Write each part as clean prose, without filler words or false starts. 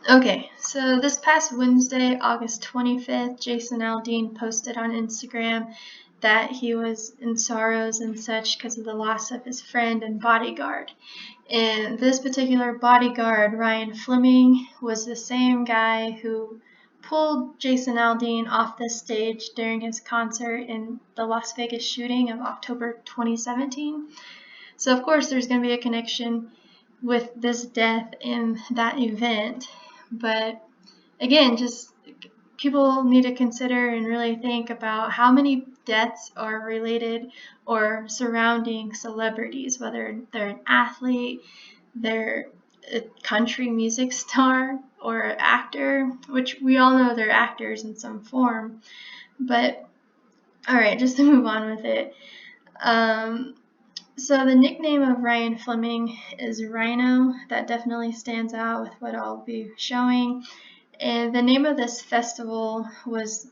Okay, so this past Wednesday, August 25th, Jason Aldean posted on Instagram that he was in sorrows and such because of the loss of his friend and bodyguard. And this particular bodyguard, Ryan Fleming, was the same guy who pulled Jason Aldean off the stage during his concert in the Las Vegas shooting of October 2017. So of course there's going to be a connection with this death and that event. But again, just people need to consider and really think about how many deaths are related or surrounding celebrities, whether they're an athlete, they're a country music star, or an actor, which we all know they're actors in some form. But all right, just to move on with it. So the nickname of Ryan Fleming is Rhino. That definitely stands out with what I'll be showing. And the name of this festival was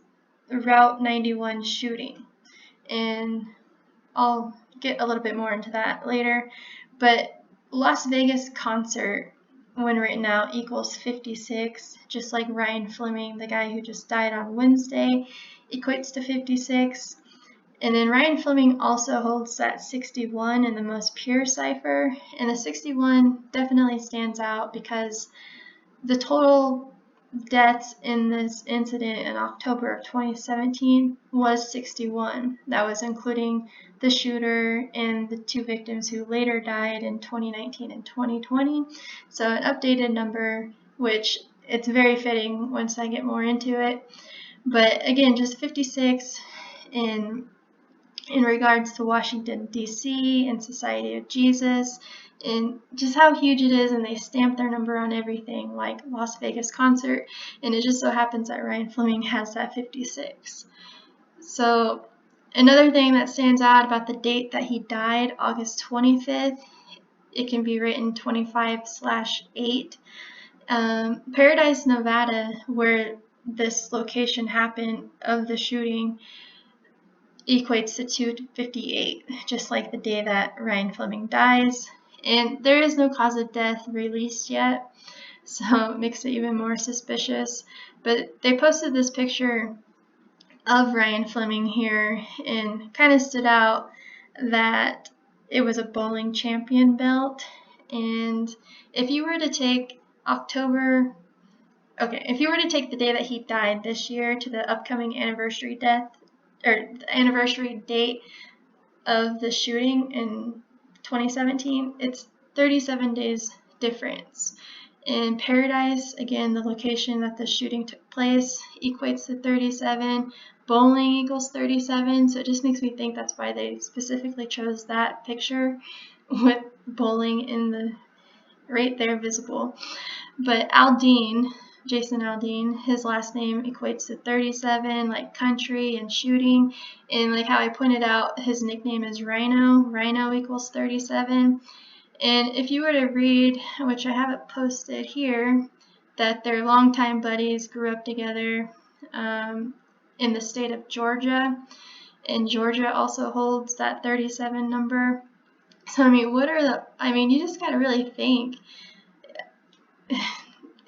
Route 91 Shooting. And I'll get a little bit more into that later. But Las Vegas concert, when written out, equals 56, just like Ryan Fleming, the guy who just died on Wednesday, equates to 56. And then Ryan Fleming also holds that 61 in the most pure cipher, and the 61 definitely stands out because the total deaths in this incident in October of 2017 was 61. That was including the shooter and the two victims who later died in 2019 and 2020. So an updated number, which it's very fitting once I get more into it. But again, just 56 in regards to Washington, D.C. and Society of Jesus, and just how huge it is, and they stamp their number on everything, like Las Vegas concert, and it just so happens that Ryan Fleming has that 56. So another thing that stands out about the date that he died, August 25th, it can be written 25/8. Paradise, Nevada, where this location happened of the shooting, equates to 258, just like the day that Ryan Fleming dies. And there is no cause of death released yet, so it makes it even more suspicious. But they posted this picture of Ryan Fleming here, and kind of stood out that it was a bowling champion belt. And if you were to take if you were to take the day that he died this year to the upcoming anniversary death, or the anniversary date of the shooting in 2017, it's 37 days difference. In Paradise, again, the location that the shooting took place, equates to 37. Bowling equals 37, so it just makes me think that's why they specifically chose that picture with bowling in the right there visible. But Aldean, Jason Aldean, his last name equates to 37, like country and shooting. And like how I pointed out, his nickname is Rhino. Rhino equals 37. And if you were to read, which I have it posted here, that their longtime buddies grew up together in the state of Georgia. And Georgia also holds that 37 number. So, I mean, you just got to really think.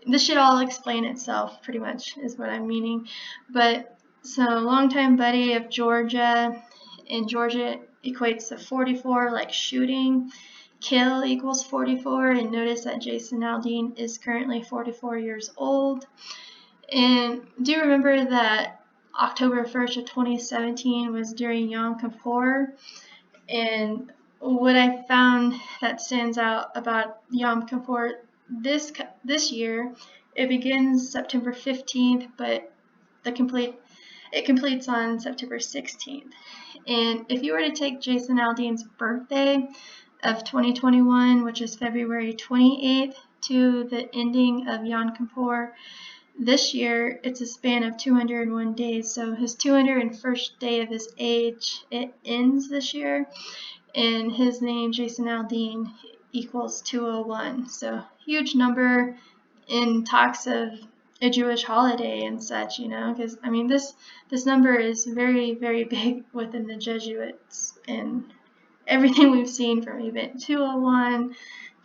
This should all explain itself, pretty much, is what I'm meaning. But, so, longtime buddy of Georgia, and Georgia equates to 44, like shooting. Kill equals 44, and notice that Jason Aldean is currently 44 years old. And do remember that October 1st of 2017 was during Yom Kippur, and what I found that stands out about Yom Kippur this year, it begins September 15th, but it completes on September 16th. And if you were to take Jason Aldean's birthday of 2021, which is February 28th, to the ending of Yom Kippur this year, it's a span of 201 days. So his 201st day of his age, it ends this year, and his name, Jason Aldean, equals 201. So huge number in talks of a Jewish holiday and such, because I mean this number is very, very big within the Jesuits, and everything we've seen from event 201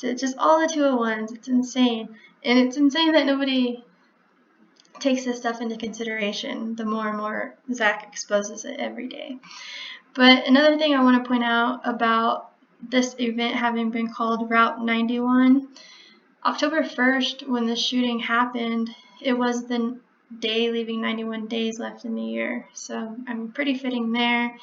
to just all the 201s. It's insane. And it's insane that nobody takes this stuff into consideration the more and more Zach exposes it every day. But another thing I want to point out about this event having been called Route 91, October 1st, when the shooting happened, it was the day leaving 91 days left in the year. So I'm pretty fitting there.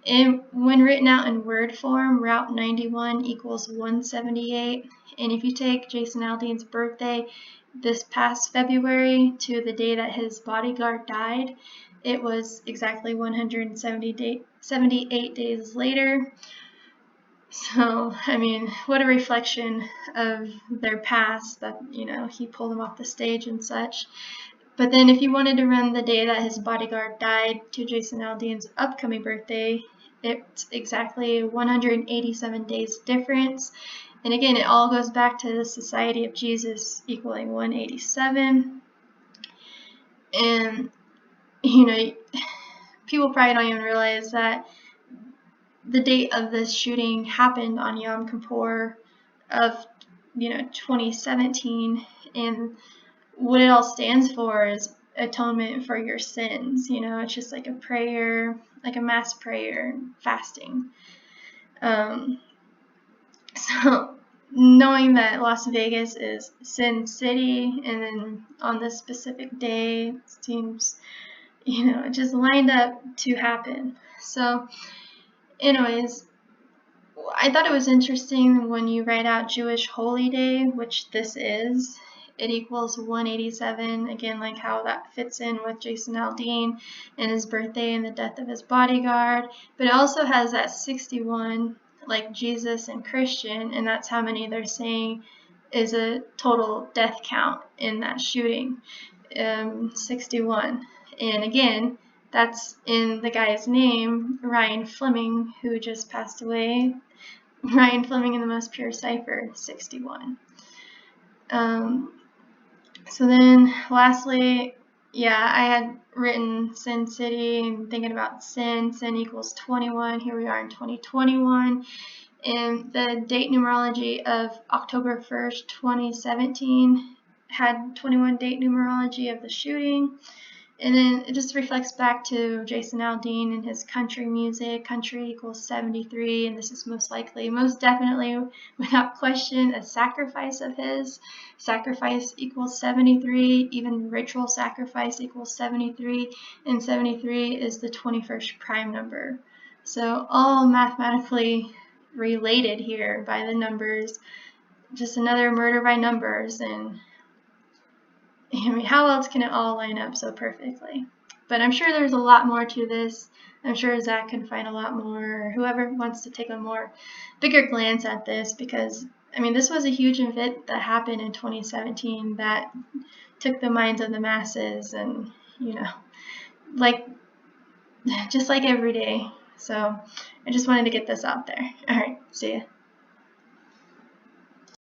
And when written out in word form, Route 91 equals 178. And if you take Jason Aldean's birthday this past February to the day that his bodyguard died, it was exactly 178 days later. So, I mean, what a reflection of their past that, you know, he pulled him off the stage and such. But then if you wanted to run the day that his bodyguard died to Jason Aldean's upcoming birthday, it's exactly 187 days difference. And again, it all goes back to the Society of Jesus equaling 187. And, you know, people probably don't even realize that the date of this shooting happened on Yom Kippur of, 2017, and what it all stands for is atonement for your sins. It's just like a prayer, like a mass prayer, fasting. So knowing that Las Vegas is Sin City, and then on this specific day, it seems, it just lined up to happen. So anyways, I thought it was interesting when you write out Jewish Holy Day, which this is, it equals 187, again, like how that fits in with Jason Aldean and his birthday and the death of his bodyguard. But it also has that 61, like Jesus and Christian, and that's how many they're saying is a total death count in that shooting, 61. And again, that's in the guy's name, Ryan Fleming, who just passed away. Ryan Fleming in the Most Pure Cipher, 61. So then lastly, I had written Sin City and thinking about sin equals 21. Here we are in 2021. And the date numerology of October 1st, 2017 had 21 date numerology of the shooting. And then it just reflects back to Jason Aldean and his country music. Country equals 73, and this is most definitely, without question, a sacrifice of his. Sacrifice equals 73, even ritual sacrifice equals 73, and 73 is the 21st prime number. So all mathematically related here by the numbers. Just another murder by numbers, and I mean, how else can it all line up so perfectly? But I'm sure there's a lot more to this. I'm sure Zach can find a lot more, or whoever wants to take a bigger glance at this, because, I mean, this was a huge event that happened in 2017 that took the minds of the masses, and, just like every day. So I just wanted to get this out there. All right, see ya.